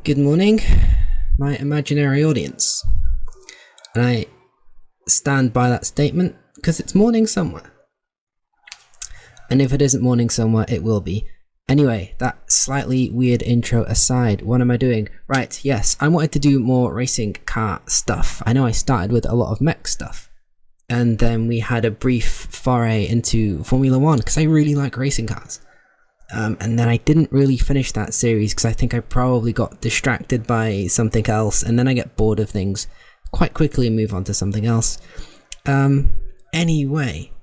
Good morning, my imaginary audience. And I stand by that statement because it's morning somewhere. And if it isn't morning somewhere, it will be. Anyway, that slightly weird intro aside, what am I doing? Right, yes, I wanted to do more racing car stuff. I know I started with a lot of mech stuff. And then we had a brief foray into Formula 1 because I really like racing cars. And then I didn't really finish that series because I think I probably got distracted by something else, and then I get bored of things quite quickly and move on to something else. Anyway,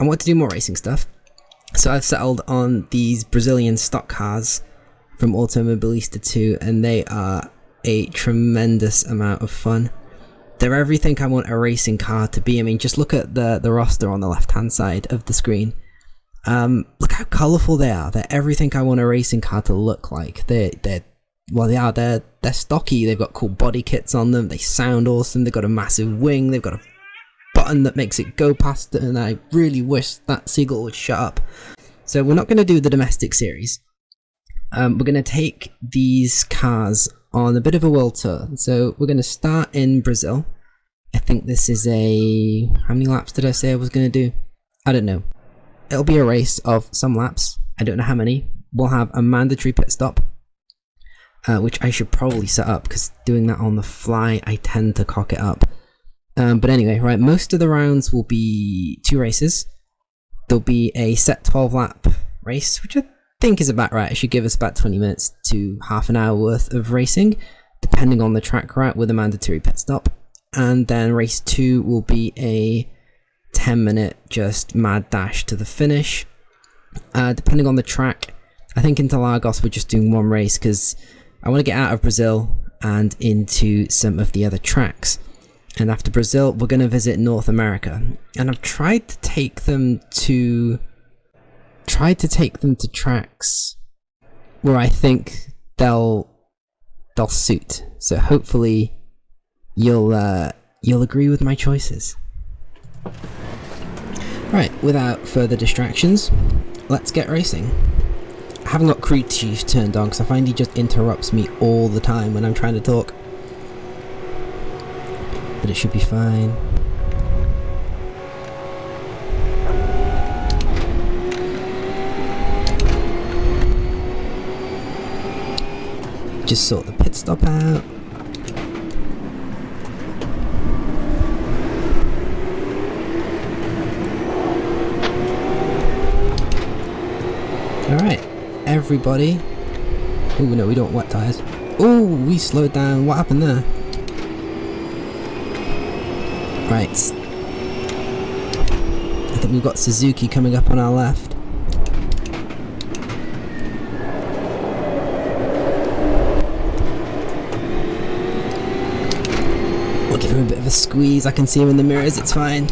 I want to do more racing stuff, so I've settled on these Brazilian stock cars from Automobilista 2, and they are a tremendous amount of fun. They're everything I want a racing car to be. I mean, just look at the roster on the left-hand side of the screen. Look how colourful they are. They're everything I want a racing car to look like. They're stocky. They've got cool body kits on them. They sound awesome. They've got a massive wing. They've got a button that makes it go past it, and I really wish that seagull would shut up. So we're not going to do the domestic series. We're going to take these cars on a bit of a world tour. So we're going to start in Brazil. I think this is how many laps did I say I was going to do? I don't know. It'll be a race of some laps. I don't know how many. We'll have a mandatory pit stop, which I should probably set up because doing that on the fly, I tend to cock it up. But anyway, right, most of the rounds will be 2 races. There'll be a set 12 lap race, which I think is about right. It should give us about 20 minutes to half an hour worth of racing, depending on the track route with a mandatory pit stop. And then race 2 will be a 10-minute just mad dash to the finish. Depending on the track, I think Interlagos we're just doing 1 race because I want to get out of Brazil and into some of the other tracks. And after Brazil, we're going to visit North America. And I've tried to take them to tracks where I think they'll suit. So hopefully you'll agree with my choices. Right, without further distractions, let's get racing. I haven't got Crew Chief turned on because I find he just interrupts me all the time when I'm trying to talk. But it should be fine. Just sort the pit stop out. Alright, everybody. Oh no, we don't want wet tyres. Oh, we slowed down. What happened there? Right. I think we've got Suzuki coming up on our left. We'll give him a bit of a squeeze. I can see him in the mirrors, it's fine.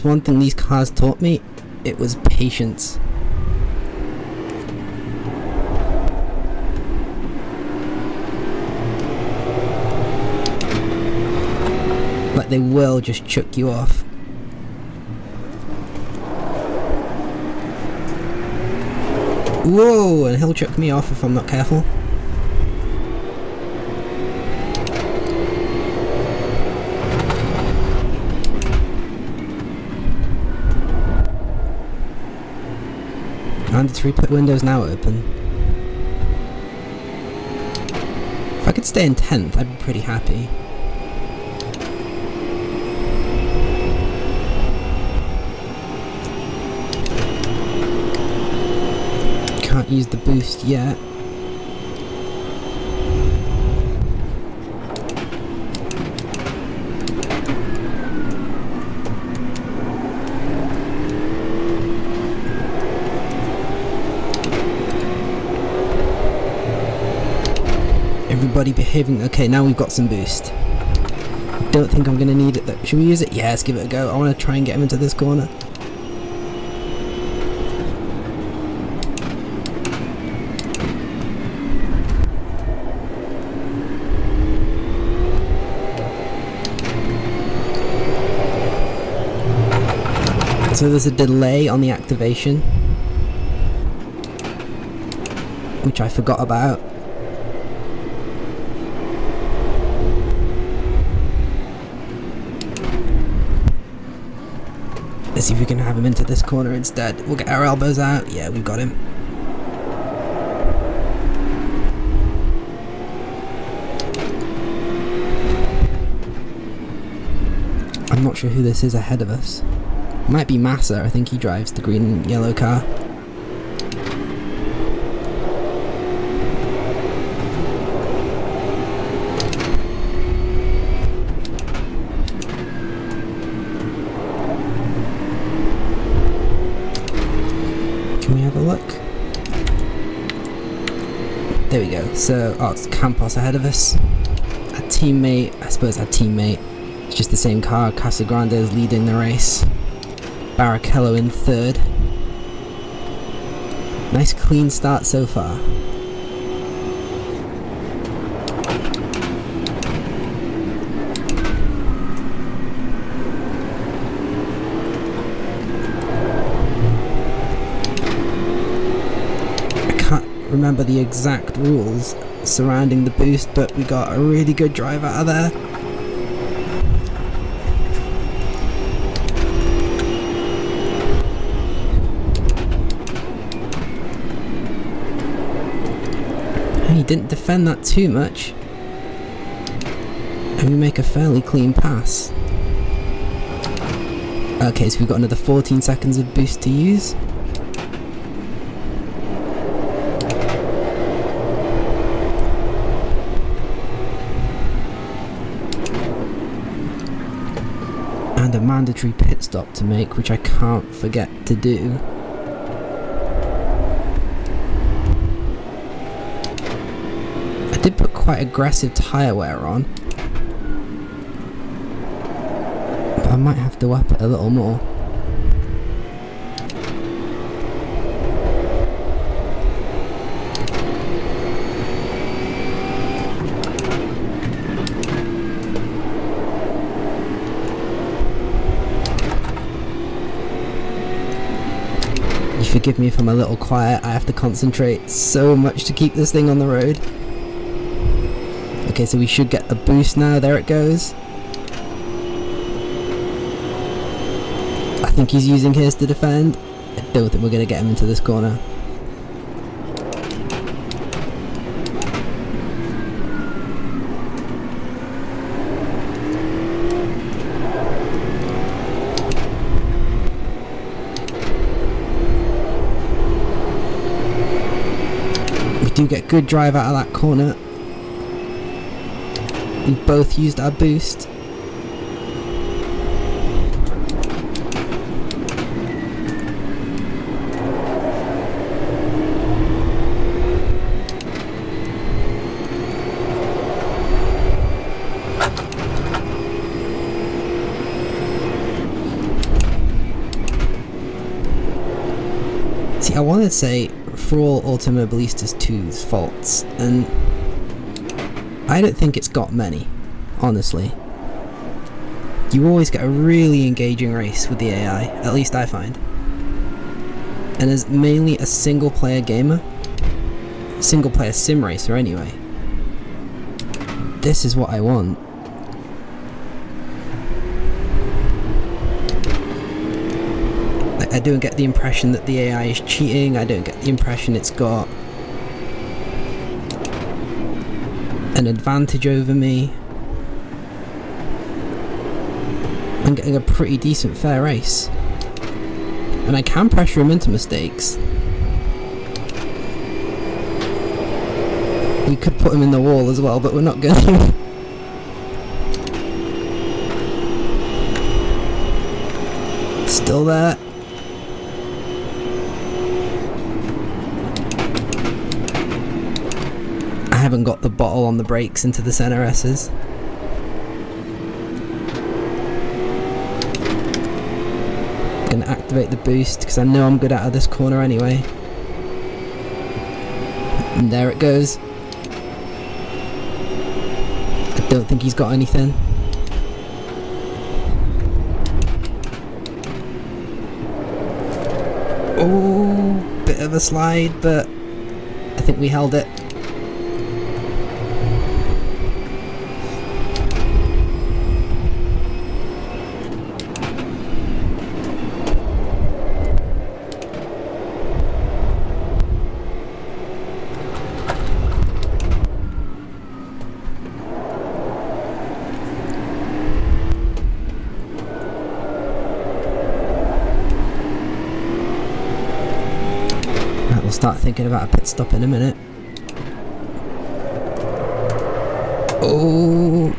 One thing these cars taught me, it was patience. Like they will just chuck you off. Whoa, and he'll chuck me off if I'm not careful. Mandatory pit window's now open. If I could stay in 10th, I'd be pretty happy. Can't use the boost yet. Everybody behaving. Okay, now we've got some boost. I don't think I'm going to need it though. Should we use it? Yeah, let's give it a go. I want to try and get him into this corner. So there's a delay on the activation, which I forgot about. Let's see if we can have him into this corner instead. We'll get our elbows out. Yeah, we've got him. I'm not sure who this is ahead of us. Might be Massa. I think he drives the green and yellow car. Can we have a look? There we go. So, it's Campos ahead of us. Our teammate, I suppose our teammate, it's just the same car. Casagrande is leading the race. Barrichello in third. Nice clean start so far. I can't remember the exact rules surrounding the boost, but we got a really good drive out of there. He didn't defend that too much, and we make a fairly clean pass. Okay, so we've got another 14 seconds of boost to use. And a mandatory pit stop to make, which I can't forget to do. I did put quite aggressive tyre wear on, but I might have to up it a little more. You forgive me if I'm a little quiet, I have to concentrate so much to keep this thing on the road. Okay, so we should get a boost now. There it goes. I think he's using his to defend. I don't think we're going to get him into this corner. We do get good drive out of that corner. We both used our boost. See, I wanted to say for all Automobilistas 2's faults, and I don't think it's got many, honestly. You always get a really engaging race with the AI, at least I find. And as mainly a single player gamer, single player sim racer anyway, this is what I want. I don't get the impression that the AI is cheating. I don't get the impression it's got an advantage over me. I'm getting a pretty decent fair race, and I can pressure him into mistakes. We could put him in the wall as well, but we're not going to. Still there. I haven't got the bottle on the brakes into the center S's. Gonna activate the boost because I know I'm good out of this corner anyway. And there it goes. I don't think he's got anything. Oh, bit of a slide, but I think we held it. We'll start thinking about a pit stop in a minute. Oh!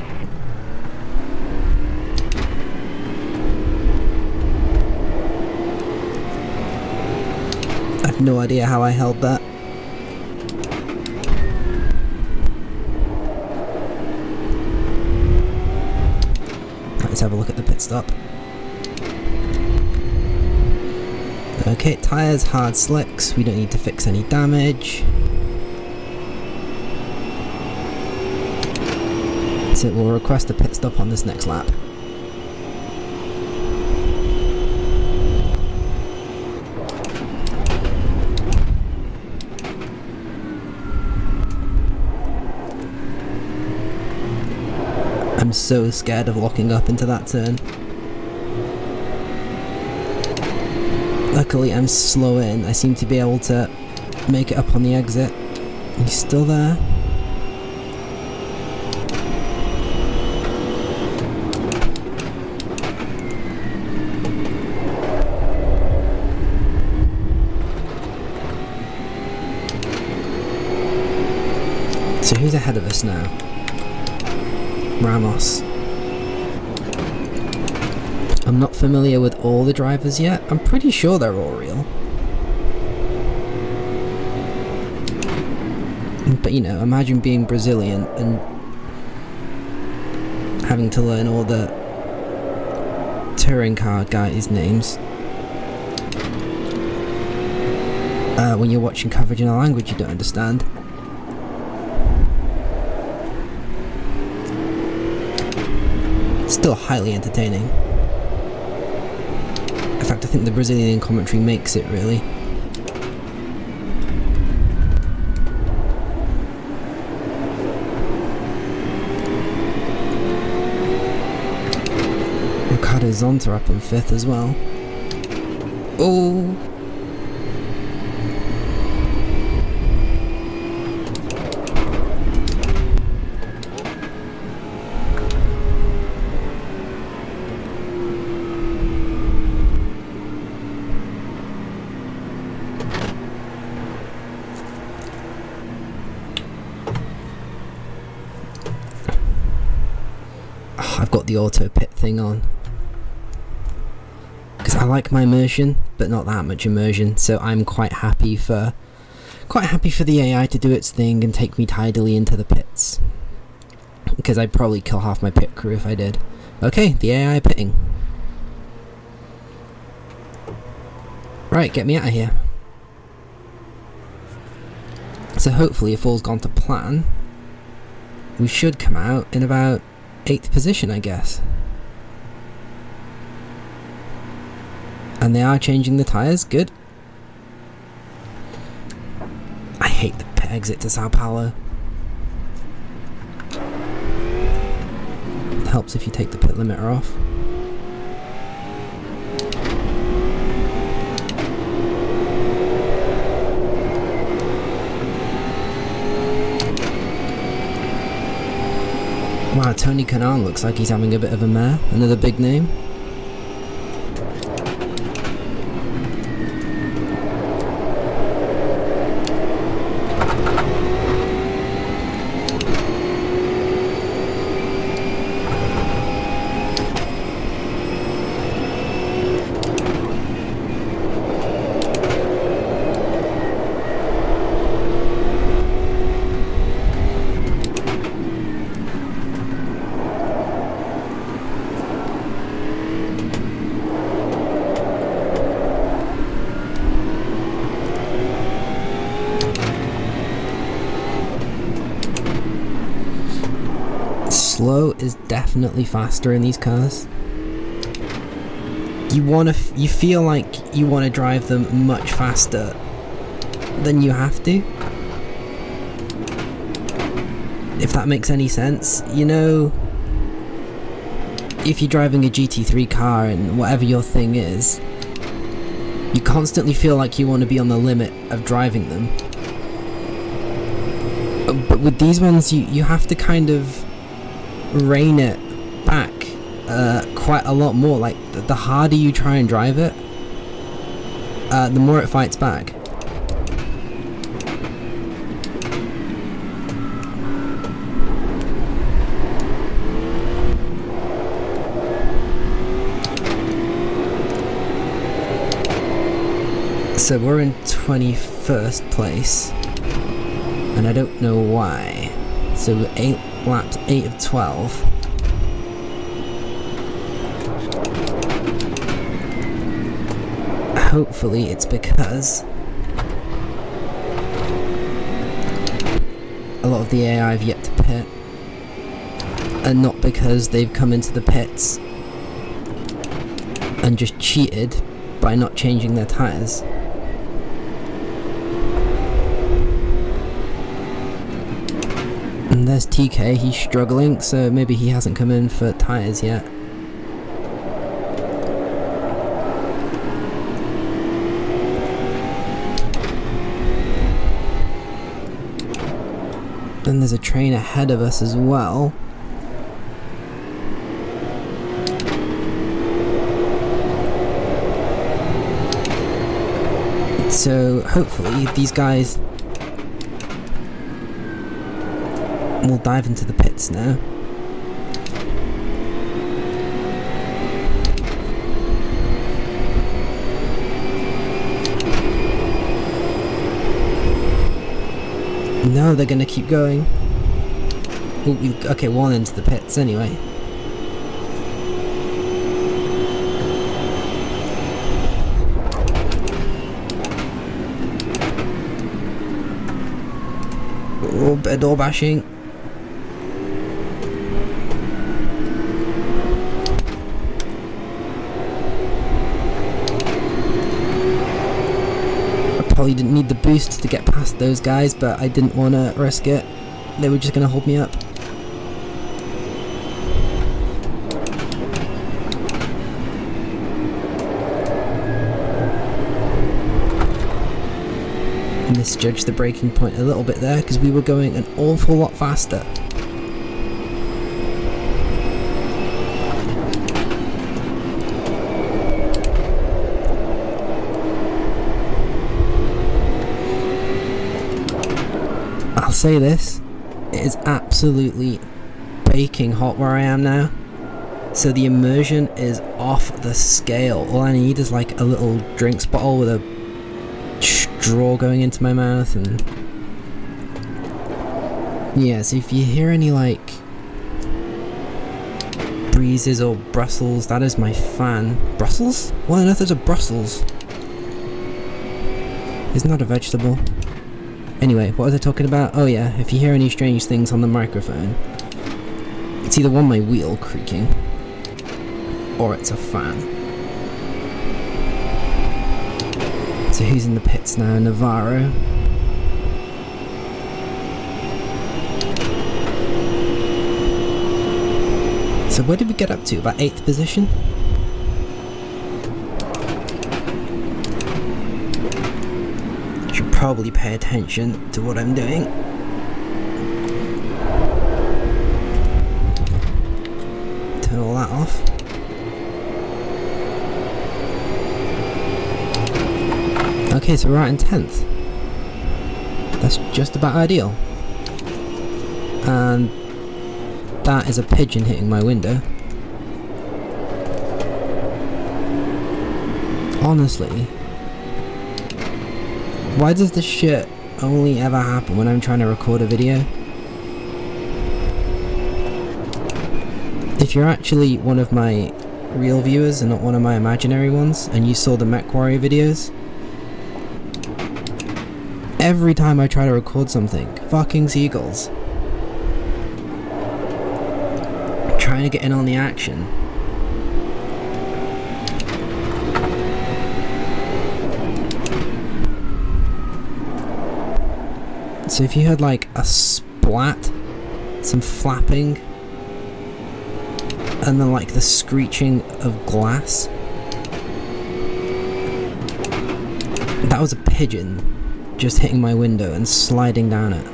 I have no idea how I held that. Let's have a look at the pit stop. Okay, tyres, hard slicks, we don't need to fix any damage. So we'll request a pit stop on this next lap. I'm so scared of locking up into that turn. Luckily I'm slow in, I seem to be able to make it up on the exit. He's still there. So who's ahead of us now? Ramos. I'm not familiar with all the drivers yet. I'm pretty sure they're all real. But you know, imagine being Brazilian and having to learn all the touring car guys' names when you're watching coverage in a language you don't understand. Still highly entertaining. In fact, I think the Brazilian commentary makes it, really. Ricardo Zonta up in 5th as well. Oh! I've got the auto pit thing on because I like my immersion, but not that much immersion. So I'm quite happy for the AI to do its thing and take me tidily into the pits, because I'd probably kill half my pit crew if I did. Okay, the AI pitting. Right, get me out of here. So hopefully, if all's gone to plan, we should come out in about 8th position, I guess. And they are changing the tyres, good. I hate the pit exit to Sao Paulo. It helps if you take the pit limiter off. Wow, Tony Kanaan looks like he's having a bit of a mare. Another big name. Slow is definitely faster in these cars. you feel like you want to drive them much faster than you have to. If that makes any sense. You know, if you're driving a GT3 car and whatever your thing is, you constantly feel like you want to be on the limit of driving them. But with these ones, you have to kind of rein it back quite a lot more. Like, the harder you try and drive it, the more it fights back. So we're in 21st place, and I don't know why. So we're 8 laps, 8 of 12. Hopefully it's because a lot of the AI have yet to pit, and not because they've come into the pits and just cheated by not changing their tyres. And there's TK, he's struggling, so maybe he hasn't come in for tyres yet. Then there's a train ahead of us as well. So hopefully these guys will dive into the pits now. No, they're gonna keep going. Ooh, okay, one into the pits anyway. Oh, bit of door bashing. Probably didn't need the boost to get past those guys, but I didn't want to risk it. They were just going to hold me up. Misjudged the braking point a little bit there because we were going an awful lot faster. I'll say this, it is absolutely baking hot where I am now, so the immersion is off the scale. All I need is like a little drinks bottle with a straw going into my mouth, and yeah, so if you hear any like breezes or Brussels, that is my fan. Brussels? What on earth is a Brussels? Isn't that a vegetable? Anyway, what was I talking about? Oh yeah, if you hear any strange things on the microphone, it's either my wheel creaking, or it's a fan. So who's in the pits now? Navarro. So where did we get up to? About 8th position? Probably pay attention to what I'm doing. Turn all that off. Okay, so we're out in 10th. That's just about ideal. And that is a pigeon hitting my window. Honestly, why does this shit only ever happen when I'm trying to record a video? If you're actually one of my real viewers and not one of my imaginary ones, and you saw the MechWarrior videos, every time I try to record something, fucking seagulls. I'm trying to get in on the action. So if you heard like a splat, some flapping, and then like the screeching of glass, that was a pigeon just hitting my window and sliding down it.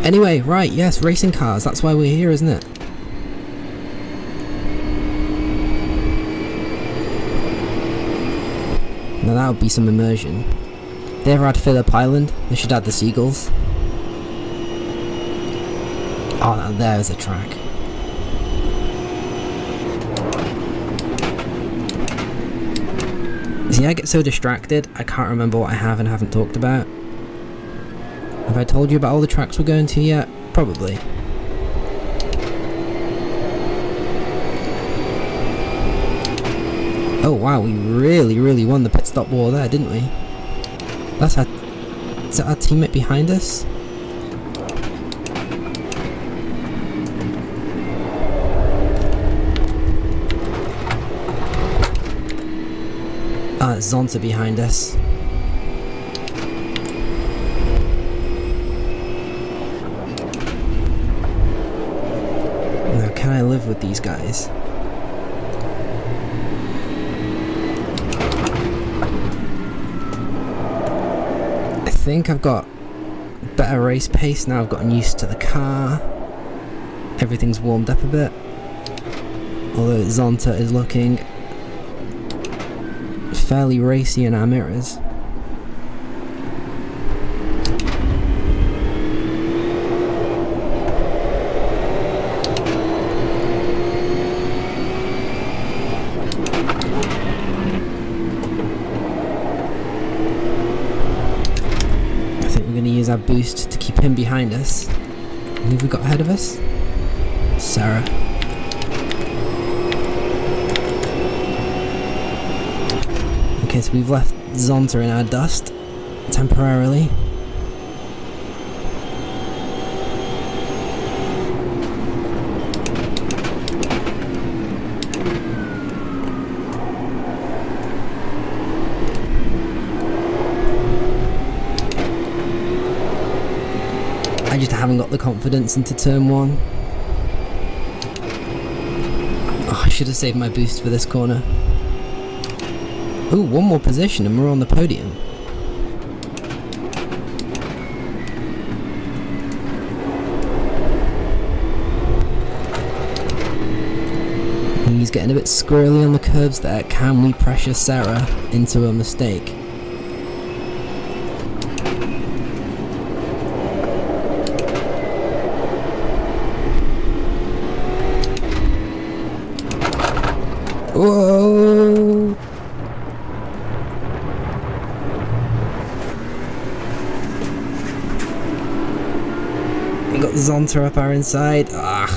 Anyway, right, yes, racing cars, that's why we're here, isn't it? Now that would be some immersion. They ever had Phillip Island? They should add the seagulls. Oh, now there's a track. See, I get so distracted, I can't remember what I have and haven't talked about. Have I told you about all the tracks we're going to yet? Probably. Oh wow, we really won the pit stop war there, didn't we? That's our... Is that our teammate behind us? Ah, it's Zonta behind us. Now, can I live with these guys? I think I've got better race pace now. I've gotten used to the car. Everything's warmed up a bit. Although Zonta is looking fairly racy in our mirrors. I think we're going to use our boost to keep him behind us. Who have we got ahead of us? Sarah. Okay, so we've left Zonta in our dust, temporarily. I just haven't got the confidence into turn one. Oh, I should have saved my boost for this corner. Ooh, one more position and we're on the podium. He's getting a bit squirrely on the curves there. Can we pressure Sarah into a mistake? Whoa! We got Zonta up our inside. Ah.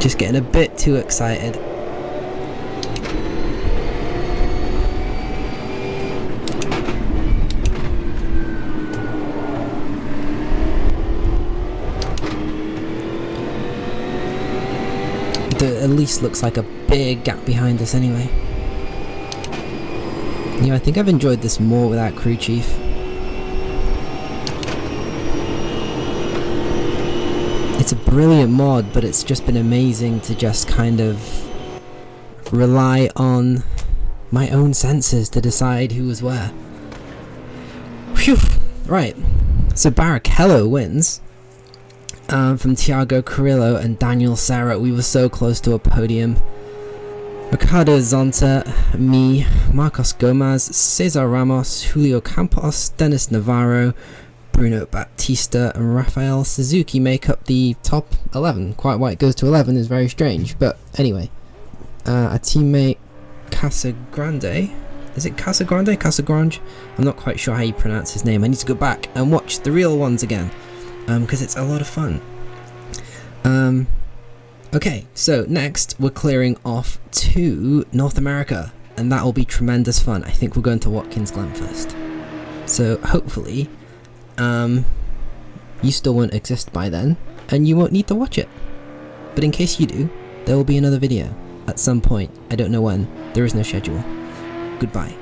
Just getting a bit too excited. It at least looks like a big gap behind us anyway. Yeah, I think I've enjoyed this more without crew chief. It's a brilliant mod, but it's just been amazing to just kind of rely on my own senses to decide who was where. Phew! Right, so Barrichello wins. From Thiago Carrillo and Daniel Sarra. We were so close to a podium. Ricardo Zonta, me, Marcos Gomez, Cesar Ramos, Julio Campos, Dennis Navarro, Bruno Batista and Rafael Suzuki make up the top 11. Quite why it goes to 11 is very strange, but anyway. A teammate Casagrande. Is it Casagrande? Casagrange? I'm not quite sure how you pronounce his name. I need to go back and watch the real ones again. Because it's a lot of fun. Okay, so next we're clearing off to North America, and that will be tremendous fun. I think we're going to Watkins Glen first. So hopefully, you still won't exist by then, and you won't need to watch it. But in case you do, there will be another video at some point. I don't know when. There is no schedule. Goodbye.